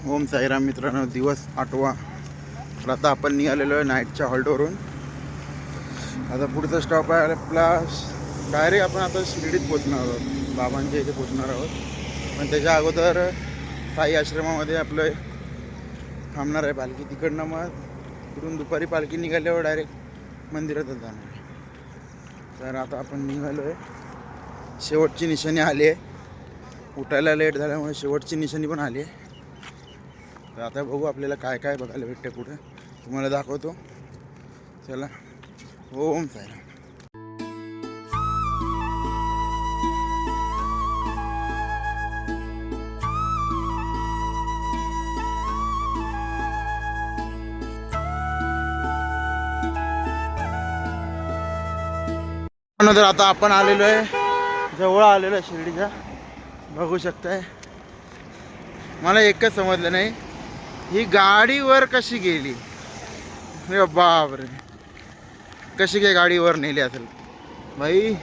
ओम साईराम मित्रांनो, दिवस 8वा. तर आता आपण निघालेलो आहे नाईटच्या हॉल्टवरून. आता पुढचा स्टॉप आहे आपला. डायरेक्ट आपण आता शिर्डीत पोचणार आहोत, बाबांच्या इथे पोचणार आहोत. पण त्याच्या अगोदर साई आश्रमामध्ये आपलं थांबणार आहे पालखी. तिकडनं मग तिकडून दुपारी पालखी निघाल्यावर डायरेक्ट मंदिरातच जाणार आहे. तर आता आपण निघालो आहे. शेवटची निशाणी आली आहे. उठायला लेट झाल्यामुळे शेवटची निशाणी पण आली आहे. तर आता बघू आपल्याला काय काय बघायला भेटते पुढे, तुम्हाला दाखवतो. चला. ओम साईराम. तर आता आपण आलेलो आहे, जवळ आलेलो आहे शिर्डीच्या. बघू शकताय. मला एकच समजलं नाही, ही गाडीवर कशी गेली. अरे बापरे, कशी काय गाडीवर नेली असेल भाई.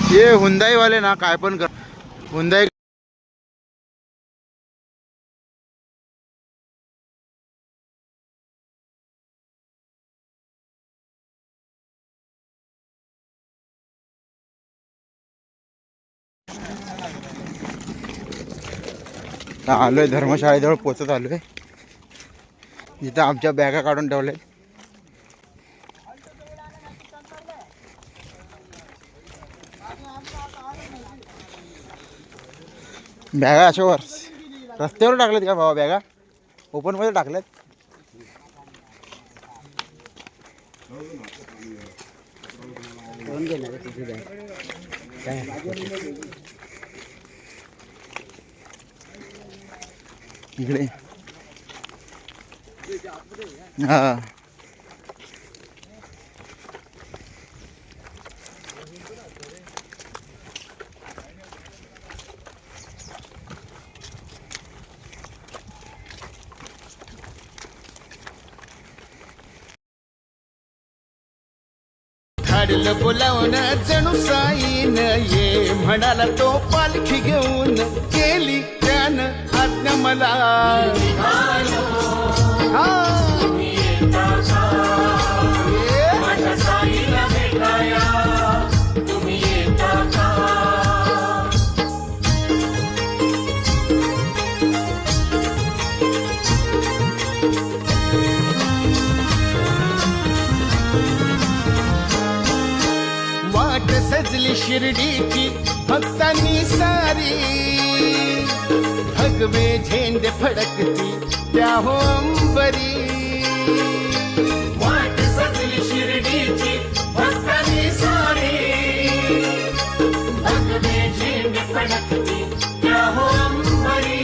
हे हुंदाई वाले ना काय पण कर. हुंदाई आलोय धर्मशाळेजवळ पोचत आलोय, जिथं आमच्या बॅगा काढून ठेवल्या. बॅगा अशावर रस्त्यावर टाकल्यात का बाबा? बॅगा ओपन मध्ये टाकल्यात. इकडे हा. धाडलं बोलावून जणू साईन ये म्हणाला तो पालखी घेऊन. केली त्यानं आज्ञा मला. वाट सजली शिर्डीची भक्तांनी सारी. भगवे झेंडे फडकती त्या होंबरी. वाट सजली शिर्डीची भक्तांनी सारी. भगवे झेंडे फडकती त्या होंबरी.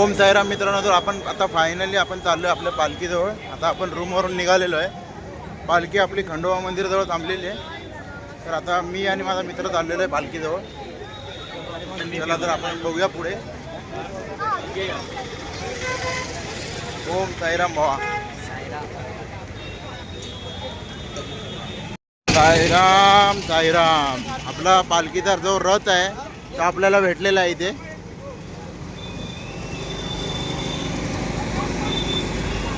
ओम साईराम मित्रांनो, तर आपण आता फायनली आपण चाललो आहे आपल्या पालखीजवळ. आता आपण रूमवरून निघालेलो आहे. पालखी आपली खंडोबा मंदिराजवळ थांबलेली आहे. तर आता मी आणि माझा मित्र चाललेलो आहे पालखीजवळ. चला तर आपण बघूया पुढे. ओम साईराम भावा. साईराम साईराम. आपला पालखीचा जो रथ आहे तो आपल्याला भेटलेला आहे इथे.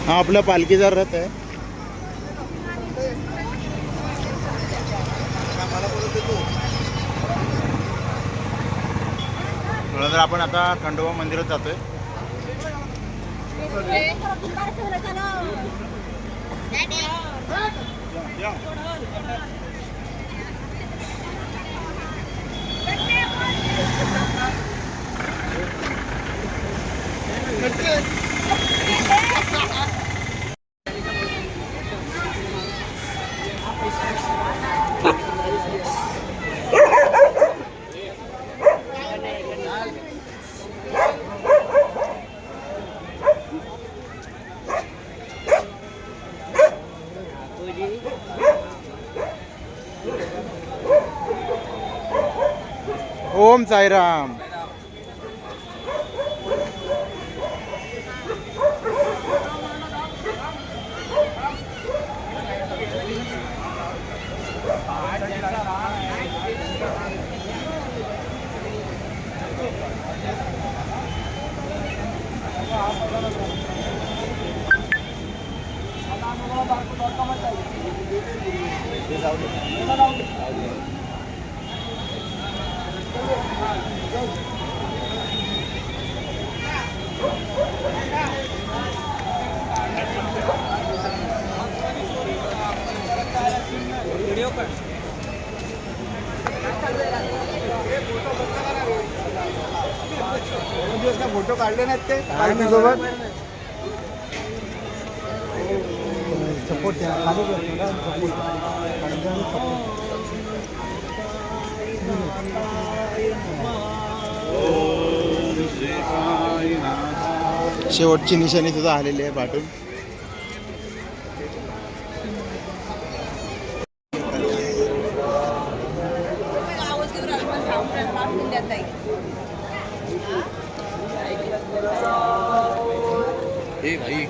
हा आपला पालखीचा रथ आहे. तर आपण आता खंडोबा मंदिरात जातोय. ओम साईराम. फोटो काढले नाहीत ते पालखीसोबत. सपोर्ट शेवटची निशाणी सुद्धा आलेली आहे पाठून. भाई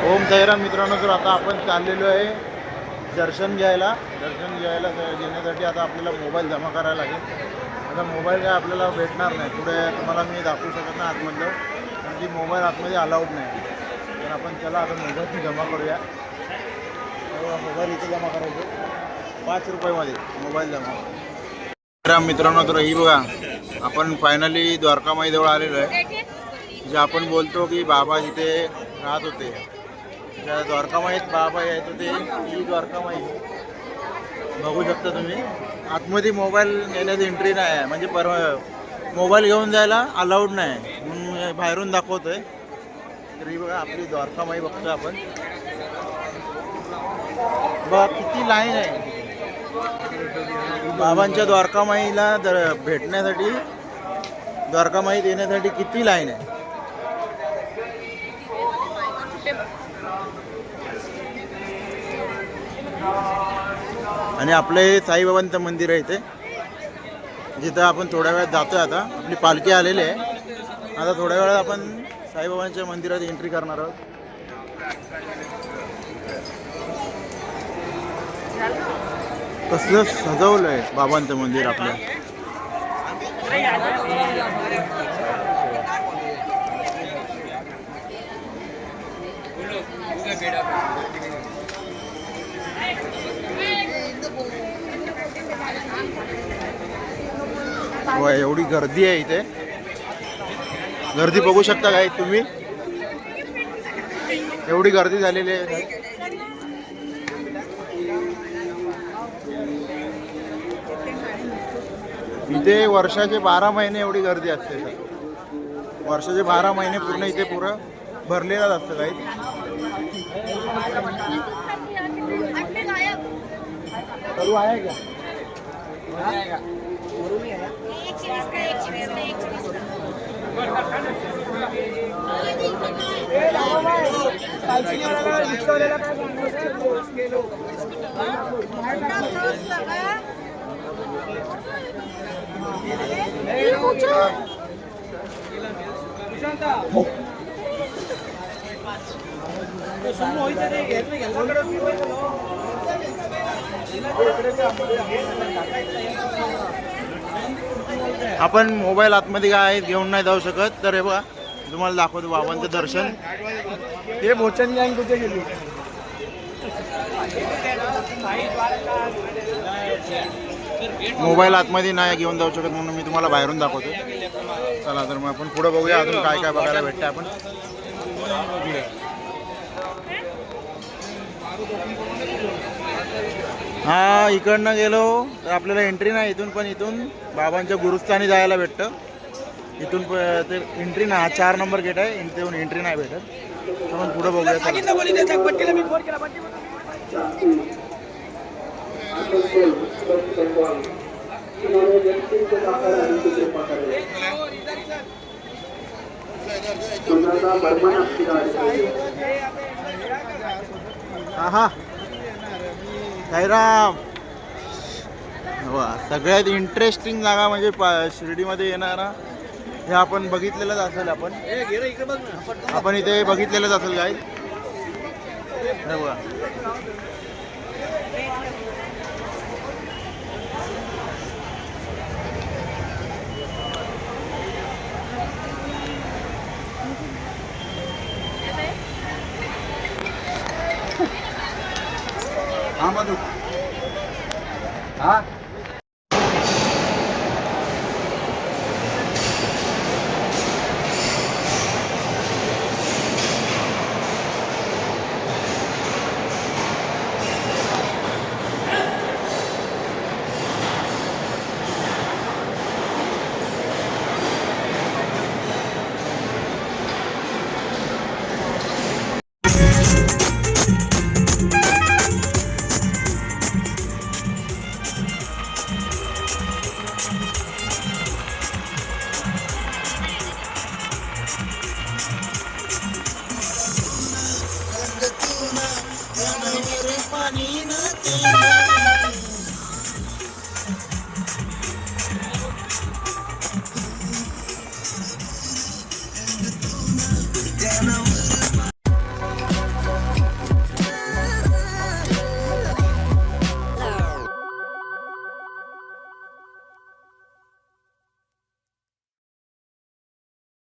ओम साईराम मित्रांनो, तर आता आपण चाललेलो आहे दर्शन घ्यायला घेण्यासाठी. आता आपल्याला मोबाईल जमा करायला लागेल. आता मोबाईल काय आपल्याला भेटणार नाही पुढे, तुम्हाला मी दाखवू शकत नाही आतमधलं, कारण की मोबाईल आतमध्ये अलाउड नाही. तर आपण चला आता मोबाईल जमा करूया. मोबाईल इथे जमा करायचं 5 रुपयामध्ये मोबाईल जमा. मित्रांनो, तर ही बघा आपण फायनली द्वारकामाईजवळ आलेलो आहे. जे आपण बोलतो की बाबा जिथे राहत होते, त्या द्वारकामाईत बाबा येत होते, ही द्वारकामाई बघू शकता तुम्ही. आतमध्ये मोबाईल नेण्याची एंट्री नाही आहे, म्हणजे मोबाईल घेऊन जायला अलाउड नाही म्हणून बाहेरून दाखवतोय. तर ही बघा आपली द्वारकामाई बघतोय आपण. बघा किती लाईन आहे बाबांच्या द्वारकामाईला भेटण्यासाठी. द्वारकामाईत येण्यासाठी किती लाईन आहे. आणि आपलं हे साईबाबांचं मंदिर आहे इथे, जिथं आपण थोड्या वेळात जातोय. आता आपली पालखी आलेली आहे. आता थोड्या वेळात आपण साईबाबांच्या मंदिरात एंट्री करणार आहोत. कसलं सजवलंय बाबांचं मंदिर आपलं. वा, एवढी गर्दी आहे इथे. गर्दी बघू शकता काय तुम्ही, एवढी गर्दी झालेली आहे. इथे वर्षाचे 12 महिने एवढी गर्दी असते. वर्षाचे 12 महिने पूर्ण इथे पुरं भरलेलं असतं काही. करू आहे का? आपण मोबाईल आतमध्ये काय घेऊन नाही जाऊ शकत, तर हे बघा तुम्हाला दाखवतो बाबांचं दर्शन. हे भोचन गँग कुठे गेली? मोबाईल आतमध्ये नाही घेऊन जाऊ शकत म्हणून मी तुम्हाला बाहेरून दाखवतो. चला तर मग आपण पुढे बघूया अजून काय काय बघायला भेटतं. आपण हा इकडनं गेलो तर आपल्याला एंट्री नाही इथून, पण इथून बाबांच्या गुरुस्थानी जायला भेटतं. इथून ते एंट्री नाही, 4 नंबर गेट आहे, इथून एंट्री नाही भेटत. आपण पुढे बघूया. हा साईराम. वा, सगळ्यात इंटरेस्टिंग जागा म्हणजे शिर्डीमध्ये येणारा हे आपण बघितलेलंच असेल. आपण इथे बघितलेलंच असेल काय. हे बघा, हा मधू. हा